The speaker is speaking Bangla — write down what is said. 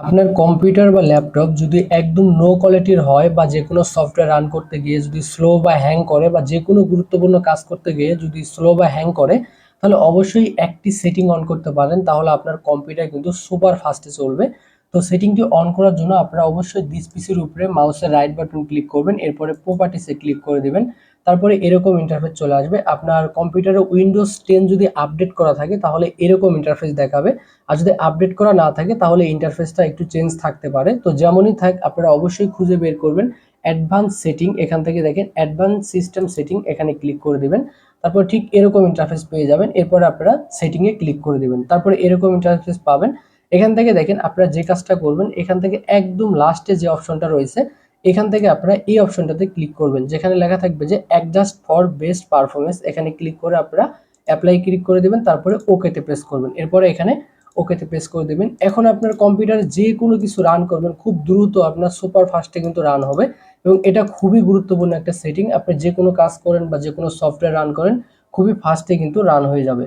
আপনার কম্পিউটার বা ল্যাপটপ যদি একদম লো কোয়ালিটির হয় বা যে কোনো সফটওয়্যার রান করতে গিয়ে যদি স্লো বা হ্যাং করে বা যে কোনো গুরুত্বপূর্ণ কাজ করতে গিয়ে যদি স্লো বা হ্যাং করে, তাহলে অবশ্যই একটি সেটিং অন করতে পারেন। তাহলে আপনার কম্পিউটার কিন্তু সুপার ফাস্টে চলবে। তো সেটিংটি অন করার জন্য আপনারা অবশ্যই দিস পিসির উপরে মাউসের রাইট বাটন ক্লিক করবেন, এরপরে প্রপার্টিসে ক্লিক করে দিবেন। তারপরে এরকম ইন্টারফেস চলে আসবে। আপনার কম্পিউটারে উইন্ডোজ 10 যদি আপডেট করা থাকে তাহলে এরকম ইন্টারফেস দেখাবে। আর যদি আপডেট করা না থাকে তাহলে ইন্টারফেসটা একটু চেঞ্জ থাকতে পারে। তো যেমনই থাক আপনারা অবশ্যই খুঁজে বের করবেন অ্যাডভান্স সেটিং। এখান থেকে দেখেন অ্যাডভান্স সিস্টেম সেটিং, এখানে ক্লিক করে দিবেন। তারপর ঠিক এরকম ইন্টারফেস পেয়ে যাবেন। এরপর আপনারা সেটিংয়ে ক্লিক করে দিবেন, তারপরে এরকম ইন্টারফেস পাবেন। এখান থেকে দেখেন আপনারা যে কাজটা করবেন, এখান থেকে একদম লাস্টে যে অপশনটা রয়েছে এখান থেকে আপনারা এই অপশনটাতে ক্লিক করবেন, যেখানে লেখা থাকবে যে অ্যাডজাস্ট ফর বেস্ট পারফরমেন্স। এখানে ক্লিক করে আপনারা অ্যাপ্লাই ক্লিক করে দিবেন, তারপরে ওকেতে প্রেস করবেন। এরপরে এখানে ওকেতে প্রেস করে দেবেন। এখন আপনার কম্পিউটারে যে কোনো কিছু রান করবেন খুব দ্রুত আপনার সুপার ফাস্টে কিন্তু রান হবে, এবং এটা খুবই গুরুত্বপূর্ণ একটা সেটিং। আপনি যে কোনো কাজ করেন বা যে কোনো সফটওয়্যার রান করেন খুবই ফাস্টে কিন্তু রান হয়ে যাবে।